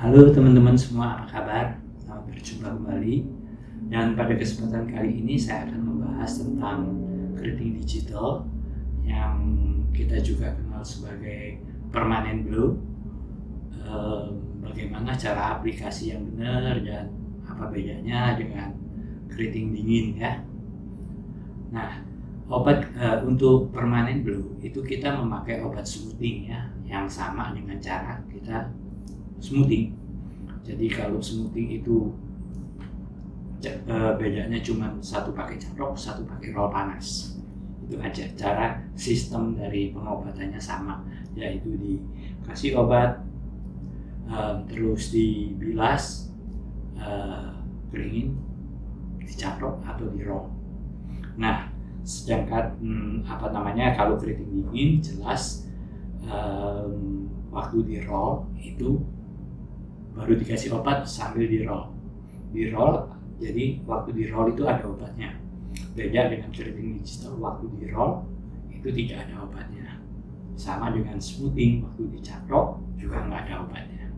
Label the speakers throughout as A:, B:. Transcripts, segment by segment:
A: Halo teman-teman semua, apa kabar? Selamat berjumpa kembali. Dan pada kesempatan kali ini saya akan membahas tentang keriting digital yang kita juga kenal sebagai permanent glow. Bagaimana cara aplikasi yang benar dan apa bedanya dengan keriting dingin ya. Nah, untuk permanent glow itu kita memakai obat smoothing ya, yang sama dengan cara kita smoothing. Jadi kalau smoothing itu bedanya cuma satu pakai catrok, satu pakai roll panas. Itu aja, cara sistem dari pengobatannya sama, yaitu dikasih obat, terus dibilas, keringin, dicatrok atau di roll. Nah, sedangkan kalau keriting dingin jelas waktu di roll itu baru dikasih obat sambil di roll, jadi waktu di roll itu ada obatnya. Beda dengan keriting digital, waktu di roll itu tidak ada obatnya. Sama dengan smoothing, waktu dicatrok juga nggak ada obatnya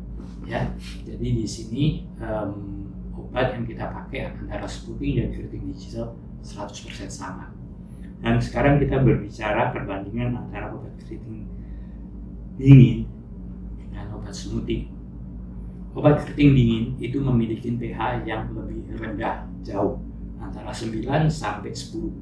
A: ya. Jadi di sini obat yang kita pakai antara smoothing dan keriting digital 100% sama. Dan sekarang kita berbicara perbandingan antara obat keriting dingin dan obat smoothing. Obat keriting dingin itu memiliki pH yang lebih rendah jauh, antara 9 sampai 10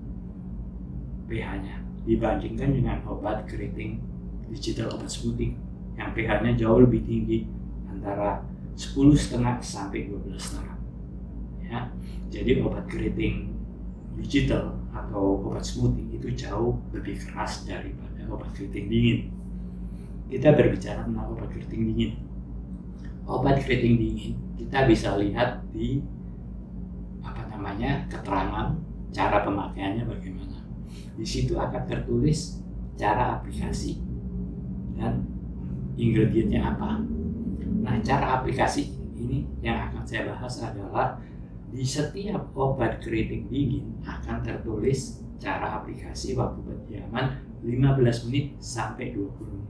A: pH-nya, dibandingkan dengan obat keriting digital, obat smoothing yang pH-nya jauh lebih tinggi, antara 10,5 sampai 12,5 ya. Jadi obat keriting digital atau obat smoothing itu jauh lebih keras daripada obat keriting dingin. Kita berbicara tentang obat keriting dingin. Obat keriting dingin kita bisa lihat di keterangan cara pemakaiannya bagaimana. Di situ akan tertulis cara aplikasi dan ingredientnya apa. Nah, cara aplikasi ini yang akan saya bahas adalah di setiap obat keriting dingin akan tertulis cara aplikasi waktu berdiaman 15 menit sampai 20 menit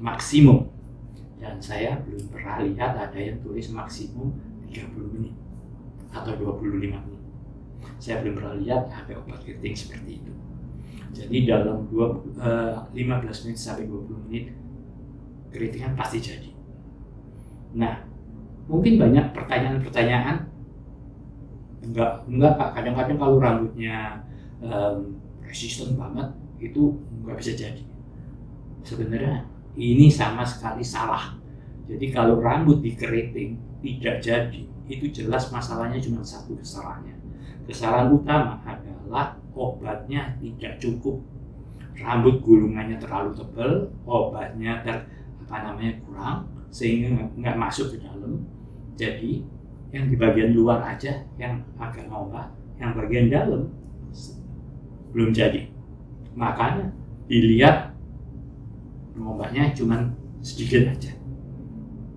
A: maksimum. Dan saya belum pernah lihat ada yang tulis maksimum 30 menit atau 25 menit. Saya belum pernah lihat ada obat keriting seperti itu. Jadi dalam 15 menit sampai 20 menit keritingan pasti jadi. Nah, mungkin banyak pertanyaan-pertanyaan. Enggak Pak, kadang-kadang kalau rambutnya resisten banget itu nggak bisa jadi. Sebenarnya ini sama sekali salah. Jadi kalau rambut di keriting tidak jadi, itu jelas masalahnya cuma satu kesalahannya. Kesalahan utama adalah obatnya tidak cukup. Rambut gulungannya terlalu tebal, obatnya kurang sehingga nggak masuk ke dalam. Jadi yang di bagian luar aja yang agak ngombak, yang bagian dalam belum jadi. Makanya dilihat obatnya cuma sedikit aja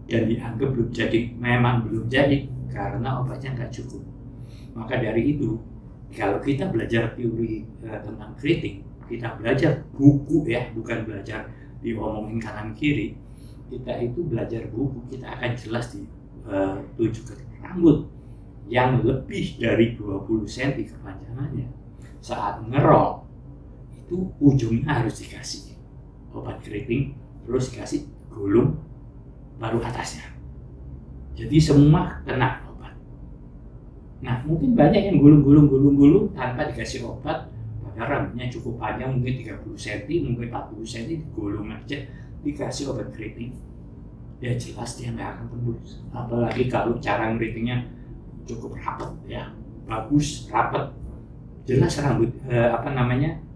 A: dan dianggap belum jadi. Memang belum jadi karena obatnya nggak cukup. Maka dari itu, kalau kita belajar teori tentang keriting, kita belajar buku ya, bukan belajar diomongin kanan kiri. Kita itu belajar buku, kita akan jelas ditunjukkan rambut yang lebih dari 20 cm kepanjangannya saat ngerol itu ujungnya harus dikasih obat keriting, terus dikasih gulung baru atasnya. Jadi semua kena obat. Nah, mungkin banyak yang gulung tanpa dikasih obat, padahal rambutnya cukup panjang, mungkin 30 cm, mungkin 40 cm, digulung aja, dikasih obat keriting. Ya jelas dia nggak akan tembus. Apalagi kalau cara keritingnya cukup rapat ya, bagus, rapat. Jelas rambut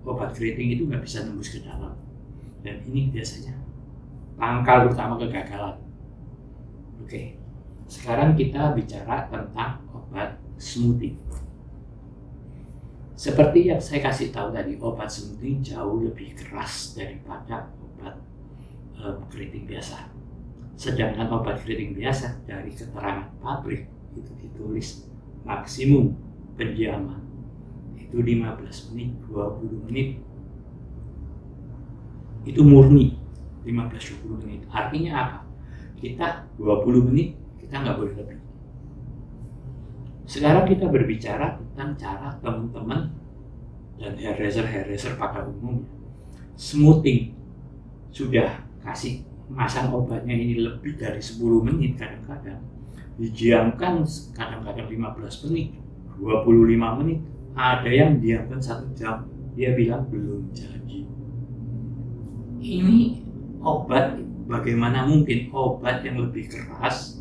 A: obat keriting itu nggak bisa tembus ke dalam. Dan ini biasanya pangkal utama kegagalan. Oke, sekarang kita bicara tentang obat smoothing. Seperti yang saya kasih tahu tadi, obat smoothing jauh lebih keras daripada obat keriting biasa. Sedangkan obat keriting biasa dari keterangan pabrik itu ditulis maksimum pendiaman itu 15 menit, 20 menit. Itu murni 15-20 menit. Artinya apa? kita 20 menit, kita nggak boleh lebih. Sekarang kita berbicara tentang cara teman-teman dan hairdresser pada umumnya smoothing. Sudah kasih masang obatnya ini lebih dari 10 menit, kadang-kadang didiamkan, kadang-kadang 15 menit, 25 menit, ada yang diamkan 1 jam, dia bilang belum jadi. Ini obat, bagaimana mungkin obat yang lebih keras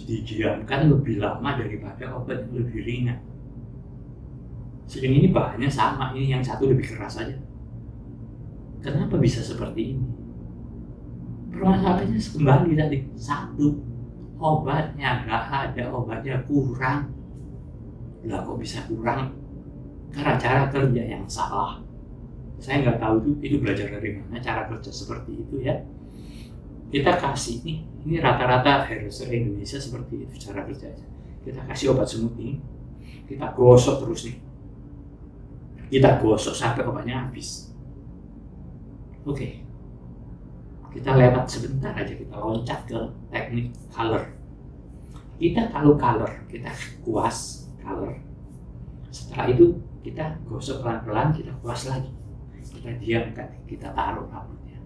A: didiamkan lebih lama daripada obat yang lebih ringan? Sedang ini bahannya sama, ini yang satu lebih keras saja. Kenapa bisa seperti ini? Permasalahannya kembali tadi, satu, obatnya nggak ada, obatnya kurang. Lah kok bisa kurang? Karena cara kerja yang salah. Saya nggak tahu itu belajar dari mana cara kerja seperti itu ya. Kita kasih ini rata-rata hairdresser Indonesia seperti itu cara kerjanya. Kita kasih obat smoothing, kita gosok terus nih. Kita gosok sampai obatnya habis. Oke. Kita lewat sebentar aja, kita loncat ke teknik color. Kita kalau color, kita kuas color. Setelah itu kita gosok pelan-pelan, kita kuas lagi. Kita diamkan, kita taruh rambutnya.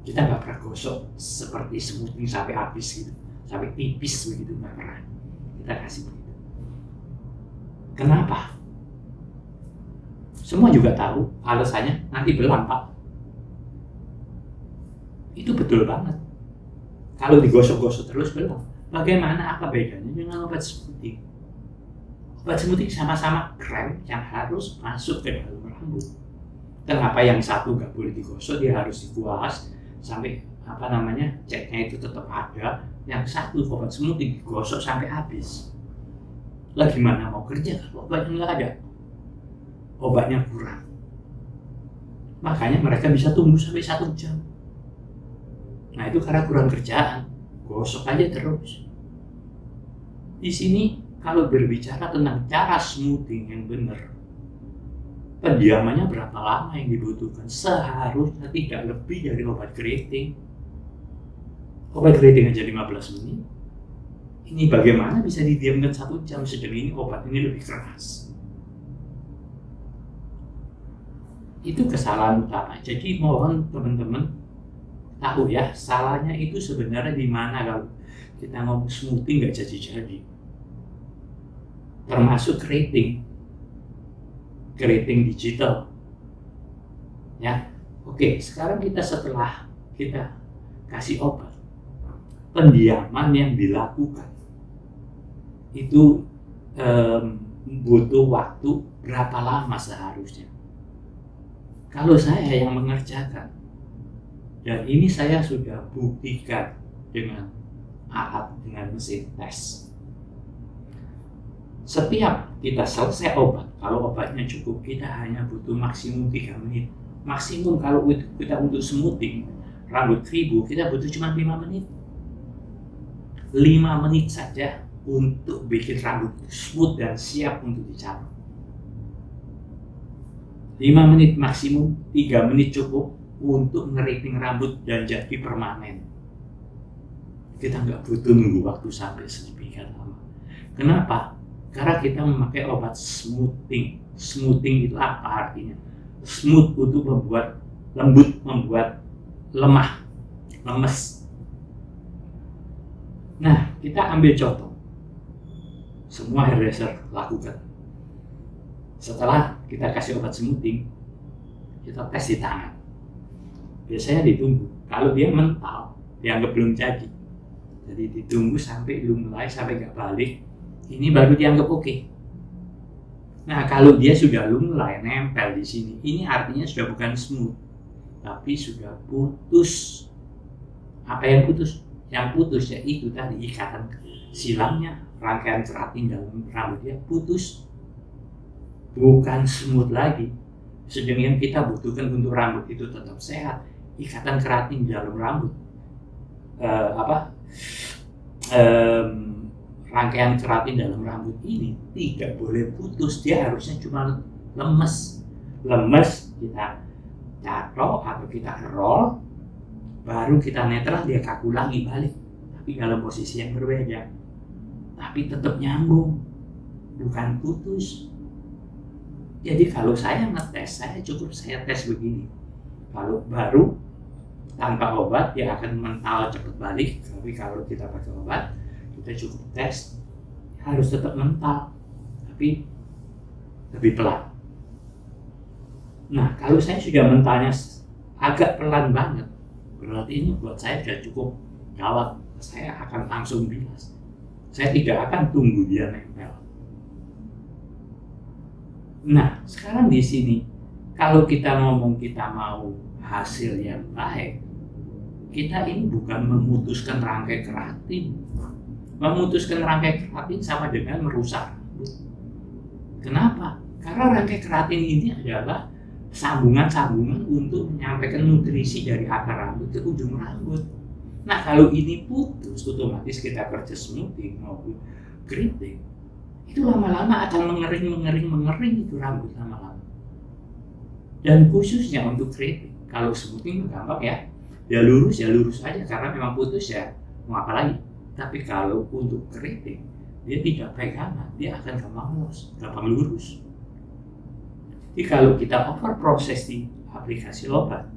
A: Kita nggak pernah gosok seperti smoothing sampai habis gitu, sampai tipis begitu, nggak pernah. Kita kasih begitu. Kenapa? Semua juga tahu alasannya, nanti belang Pak. Itu betul banget. Kalau digosok-gosok terus belang. Bagaimana, apa bedanya dengan obat smoothing? Obat smoothing sama-sama krem yang harus masuk ke dalam rambut. Kenapa yang satu nggak boleh digosok, dia harus dikuas sampai catnya itu tetap ada. Yang satu obat smoothing digosok sampai habis. Lah gimana mau kerja kalau obatnya nggak ada? Obatnya kurang. Makanya mereka bisa tunggu sampai 1 jam. Nah itu karena kurang kerjaan. Gosok aja terus. Di sini kalau berbicara tentang cara smoothing yang benar, pendiamannya berapa lama yang dibutuhkan? Seharusnya tidak lebih dari obat keriting. Obat keriting aja 15 menit. Ini bagaimana bisa didiamkan 1 jam, sedang ini obat ini lebih keras. Itu kesalahan utama. Jadi mohon teman-teman tahu ya, salahnya itu sebenarnya di mana kalau kita ngomong smoothing nggak jadi-jadi. Termasuk keriting digital. Ya, oke. Sekarang kita setelah kita kasih obat, pendiaman yang dilakukan itu butuh waktu berapa lama seharusnya? Kalau saya yang mengerjakan, dan ini saya sudah buktikan dengan alat, dengan mesin tes. Setiap kita selesai obat, kalau obatnya cukup, kita hanya butuh maksimum 3 menit. Maksimum kalau kita untuk smoothing rambut tribu, kita butuh cuma 5 menit. 5 menit saja untuk bikin rambut smooth dan siap untuk dicabut. 5 menit maksimum, 3 menit cukup untuk ngeriting rambut dan jadi permanen. Kita nggak butuh nunggu waktu sampai sedemikian lama. Kenapa? Karena kita memakai obat smoothing. Smoothing itu apa artinya? Smooth untuk membuat lembut, membuat lemah, lemes. Nah, kita ambil contoh. Semua hairdresser lakukan. Setelah kita kasih obat smoothing, kita tes di tangan. Biasanya ditunggu. Kalau dia mental, dianggap belum jadi. Jadi ditunggu sampai lumlai, sampai nggak balik. Ini baru dianggap oke. Nah, kalau dia sudah lumlai, nempel di sini, ini artinya sudah bukan smooth, tapi sudah putus. Apa yang putus? Yang putus yaitu tadi ikatan silangnya, rangkaian keratin dalam rambut dia putus. Bukan smooth lagi. Sedang yang kita butuhkan untuk rambut itu tetap sehat, ikatan keratin dalam rambut, rangkaian keratin dalam rambut ini tidak boleh putus. Dia harusnya cuma lemes. Kita taruh atau kita roll, baru kita netral, dia kaku lagi balik. tapi dalam posisi yang berbeda, tapi tetap nyambung, bukan putus. Jadi kalau saya ngetes, saya tes begini. Kalau baru tanpa obat dia akan mental cepat balik, tapi kalau kita pakai obat kita cukup tes harus tetap mental, tapi lebih pelan. Nah, kalau saya sudah mentalnya agak pelan banget, berarti ini buat saya sudah cukup gawat. Saya akan langsung bilas. Saya tidak akan tunggu dia nempel. Nah, sekarang di sini, kalau kita ngomong kita mau hasil yang baik, kita ini bukan memutuskan rangkai keratin. Memutuskan rangkai keratin sama dengan merusak rambut. Kenapa? Karena rangkai keratin ini adalah sambungan-sambungan untuk menyampaikan nutrisi dari akar rambut ke ujung rambut. Nah, kalau ini putus, otomatis kita kerja smoothing maupun keriting, itu lama-lama akan mengering itu rambut lama-lama. Dan khususnya untuk keriting, kalau smoothing gampang ya lurus aja karena memang putus ya, mau apa lagi. Tapi kalau untuk keriting, dia tidak pegangan, dia akan gampang lurus. Jadi kalau kita over proses di aplikasi obat,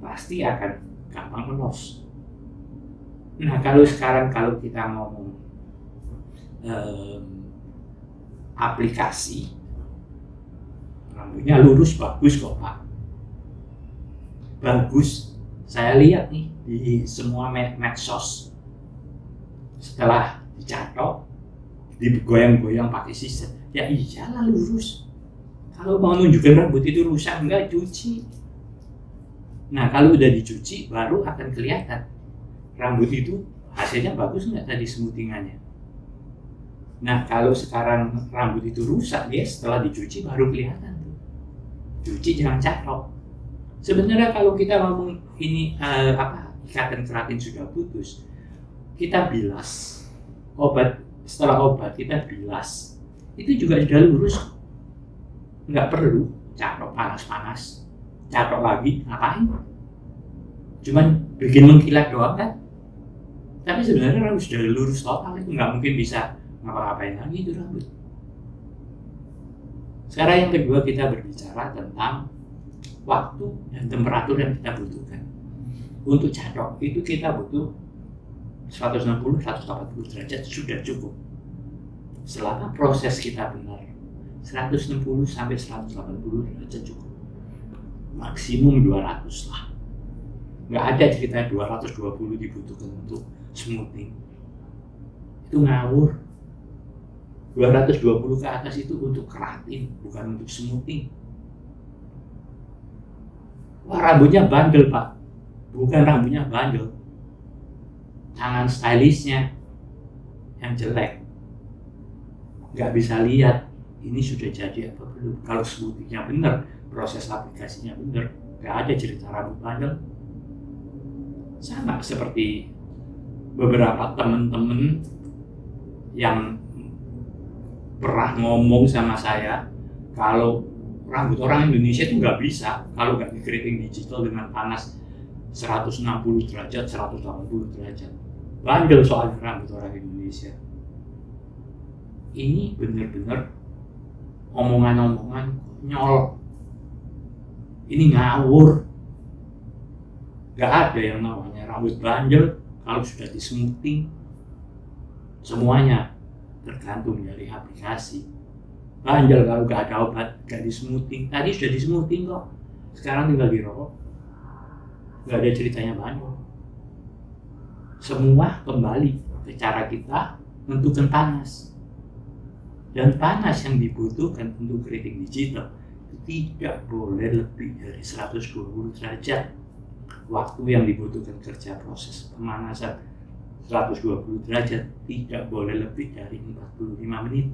A: pasti akan gampang melos. Nah, kalau kita ngomong aplikasi, rambutnya lurus bagus kok Pak. Bagus. Saya lihat nih di semua medsos, setelah dicatok, digoyang-goyang pakai sistem, ya iyalah lurus. Kalau mau nunjukin rambut itu rusak, enggak cuci. Nah, kalau udah dicuci, baru akan kelihatan rambut itu hasilnya bagus nggak tadi smoothingannya. Nah, kalau sekarang rambut itu rusak, dia setelah dicuci baru kelihatan tuh. Cuci jangan catok. Sebenarnya kalau kita ngomong ini ikatan keratin sudah putus, kita bilas obat, setelah obat kita bilas, itu juga sudah lurus. Nggak perlu catok panas-panas, catok lagi, ngapain? Cuman bikin mengkilat doang kan? Tapi sebenarnya rambut sudah lurus total, itu nggak mungkin bisa ngapa-ngapain lagi itu rambut. Sekarang yang kedua, kita berbicara tentang waktu dan temperatur yang kita butuhkan. Untuk catok itu kita butuh 160-180 derajat sudah cukup. Selama proses kita benar, 160 sampai 180 derajat cukup. Maksimum 200 lah. Nggak ada cerita 220 dibutuhkan untuk smoothing. Itu ngawur. 220 ke atas itu untuk keratin, bukan untuk smoothing. Wah, rambutnya bandel Pak. Bukan rambutnya bandel. Tangan stylistnya yang jelek. Nggak bisa lihat ini sudah jadi apa belum. Kalau smoothingnya benar, proses aplikasinya benar, nggak ada cerita rambut bandel. Sama seperti beberapa teman-teman yang pernah ngomong sama saya, kalau rambut orang Indonesia itu nggak bisa kalau nggak di-keriting digital dengan panas 160 derajat, 180 derajat. Bandel soalnya rambut orang Indonesia. Ini benar-benar omongan-omongan konyol. Ini ngawur. Nggak ada yang namanya rambut bandel kalau sudah di-smoothing. Semuanya tergantung dari aplikasi. Bandel kalau nggak ada obat, nggak di-smoothing. Tadi sudah di-smoothing kok. Sekarang tinggal dirokok. Nggak ada ceritanya bandel. Semua kembali ke cara kita menentukan panas. Dan panas yang dibutuhkan untuk keriting digital tidak boleh lebih dari 120 derajat. Waktu yang dibutuhkan kerja proses pemanasan 120 derajat tidak boleh lebih dari 45 menit.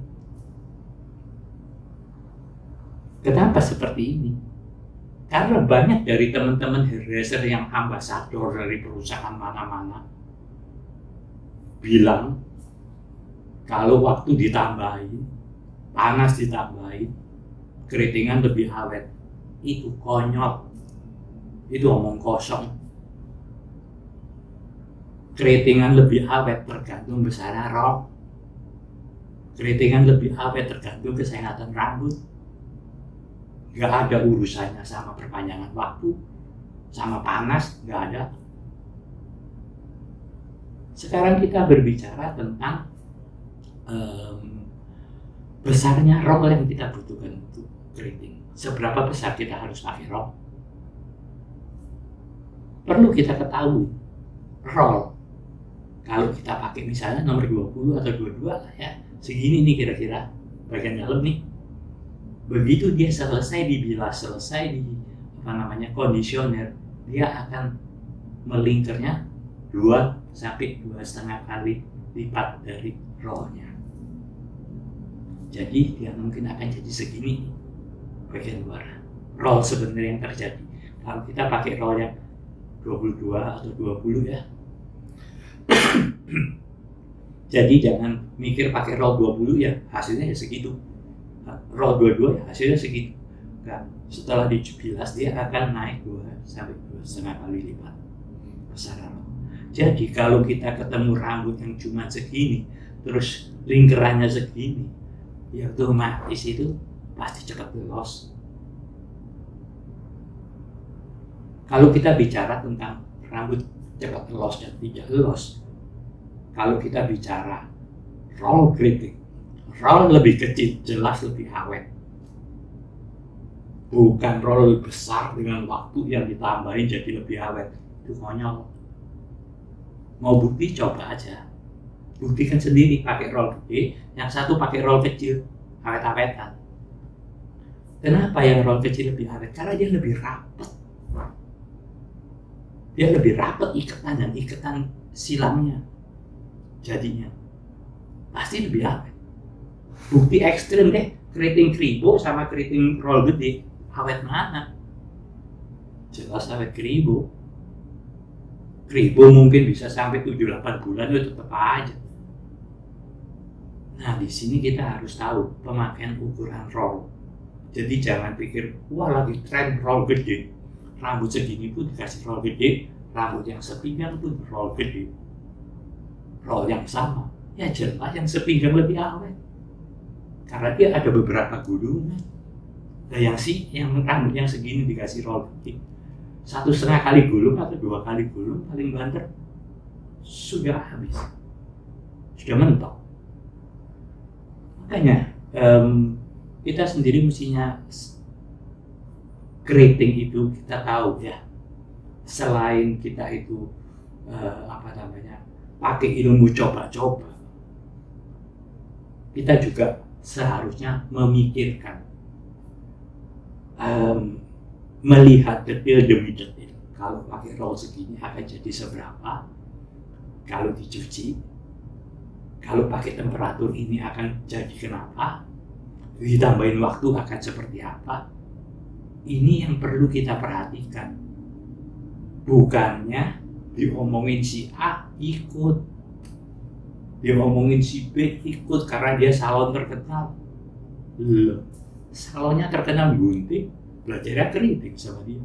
A: Kenapa seperti ini? Karena banyak dari teman-teman hairdresser yang ambasador dari perusahaan mana-mana bilang kalau waktu ditambahin, panas ditambahin, keritingan lebih awet. Itu konyol. Itu omong kosong. keritingan lebih awet tergantung besarnya roll. Keritingan lebih awet tergantung kesehatan rambut. Nggak ada urusannya sama perpanjangan waktu, sama panas, nggak ada. Sekarang kita berbicara tentang besarnya roll yang kita butuhkan untuk keriting. Seberapa besar kita harus pakai roll? Perlu kita ketahui roll. Kalau kita pakai misalnya nomor 20 atau 22 lah ya, segini nih kira-kira bagian dalam nih. Begitu dia selesai dibilas, selesai di kondisioner, dia akan melingkarnya 2 sampai 2,5 kali lipat dari rollnya. Jadi dia mungkin akan jadi segini bagian luar. Roll sebenarnya yang terjadi. Kalau kita pakai roll yang 22 atau 20 ya. Jadi jangan mikir pakai roll 20 ya hasilnya ya segitu. Roll 22 ya hasilnya segitu. Nah, setelah dibilas dia akan naik 2 sampai 2,5 kali lipat besaran. Jadi kalau kita ketemu rambut yang cuma segini, terus lingkarannya segini, ya otomatis itu pasti cepat los. Kalau kita bicara tentang rambut cepat los dan tidak los, kalau kita bicara roll keriting, roll lebih kecil jelas lebih awet. Bukan roll besar dengan waktu yang ditambahin jadi lebih awet. Itu konyol. Mau bukti coba aja. Buktikan sendiri pakai roll gede, yang satu pakai roll kecil, awet-awetan. Kenapa yang roll kecil lebih awet? Karena dia lebih rapat. Dia lebih rapat ikatan dan ikatan silangnya. Jadinya pasti lebih awet. Bukti ekstrim deh, keriting kribo sama keriting roll gede, awet mana? Jelas awet kribo. Kribo mungkin bisa sampai 7-8 bulan itu tetap aja. Nah di sini kita harus tahu pemakaian ukuran roll. Jadi jangan pikir wah lagi tren roll gede, rambut segini pun dikasih roll gede, rambut yang sepinggang pun roll gede, roll yang sama. Ya jelas yang sepinggang lebih awet karena dia ada beberapa gulungan. Nah yang rambut yang segini dikasih roll gede, 1,5 kali gulung atau 2 kali gulung paling banter sudah habis, sudah mentok. Makanya kita sendiri mestinya keriting itu kita tahu ya, selain kita itu pakai ilmu coba-coba, kita juga seharusnya memikirkan, melihat detail demi detail. Kalau pakai roll segini akan jadi seberapa, kalau dicuci, kalau pakai temperatur ini akan jadi kenapa, ditambahin waktu akan seperti apa. Ini yang perlu kita perhatikan. Bukannya diomongin si A ikut, diomongin si B ikut karena dia salon terkenal. Loh, salonnya terkenal gunting, belajarnya keriting sama dia.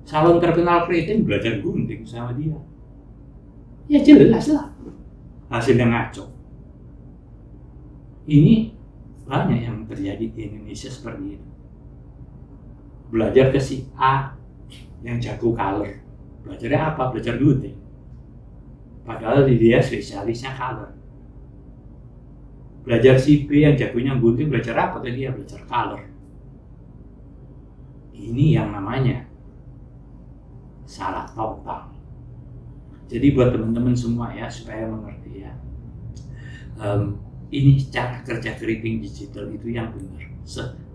A: Salon terkenal keriting belajar gunting sama dia. Ya jelas lah hasilnya ngaco. Ini banyak yang terjadi di Indonesia seperti itu. Belajar ke si A yang jago color, belajarnya apa? Belajar gunting. Padahal dia spesialisnya color. Belajar si B yang jagonya gunting, belajar apa? Dia belajar color. Ini yang namanya salah total. Jadi buat teman-teman semua ya, supaya mengerti ya, ini cara kerja keriting digital itu yang benar,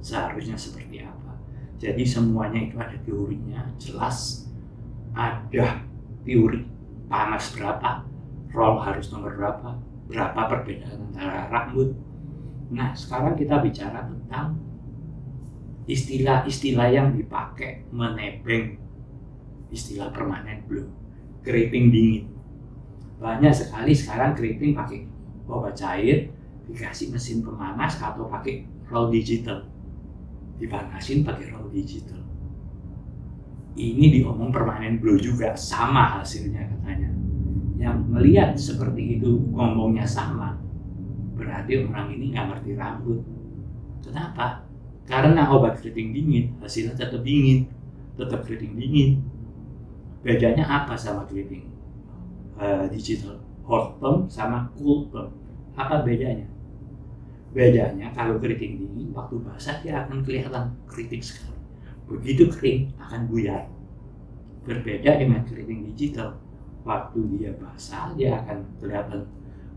A: seharusnya seperti apa. Jadi semuanya itu ada teorinya, jelas ada teori panas berapa, roll harus nomor berapa perbedaan antara rambut. Nah sekarang kita bicara tentang istilah-istilah yang dipakai menebeng, istilah permanen blow, keriting dingin. Banyak sekali sekarang keriting pakai obat cair, dikasih mesin pemanas atau pakai roll digital, dipanasin pakai roll digital. Ini diomong permanen blow juga sama hasilnya katanya. yang melihat seperti itu ngomongnya sama, berarti orang ini nggak ngerti rambut. Kenapa? Karena obat keriting dingin hasilnya tetap dingin, tetap keriting dingin. Bedanya apa sama keriting digital? Hot perm sama cool perm. Apa bedanya? Bedanya kalau keriting dingin waktu basah dia akan kelihatan keriting sekali. Begitu kering akan buyar. Berbeda dengan keriting digital, waktu dia basah dia akan kelihatan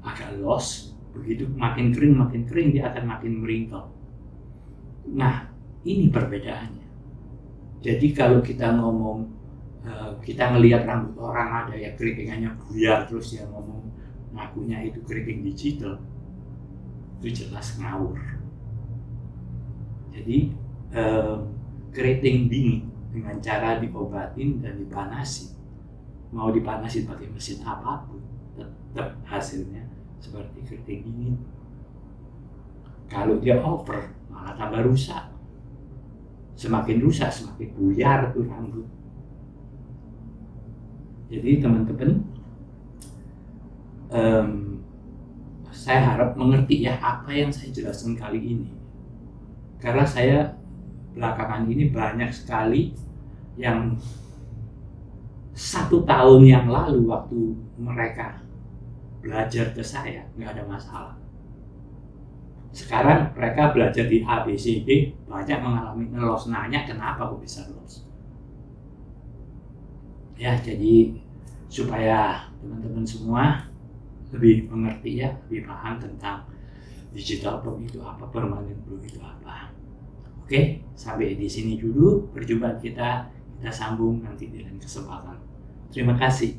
A: agak loss. Begitu makin kering dia akan makin meringkal. Nah, ini perbedaannya. Jadi kalau kita ngomong, kita ngelihat rambut orang ada ya keritingannya buyar terus dia ngomong ngakunya itu keriting digital, itu jelas ngawur. Jadi keriting dingin dengan cara diobatin dan dipanasin, mau dipanasin pakai mesin apapun, tetap hasilnya seperti keriting dingin. Kalau dia over, malah tambah rusak. Semakin rusak, semakin buyar tuh rambut. Jadi teman-teman, saya harap mengerti ya apa yang saya jelaskan kali ini. Karena saya belakangan ini banyak sekali yang 1 tahun yang lalu waktu mereka belajar ke saya nggak ada masalah. Sekarang mereka belajar di ABCD banyak mengalami loss, nanya kenapa kok bisa loss. Ya, jadi supaya teman-teman semua lebih mengerti ya, lebih paham tentang digital perm itu apa, permanent perm itu apa. Oke, sampai di sini dulu perjumpaan kita sambung nanti di lain kesempatan. Terima kasih.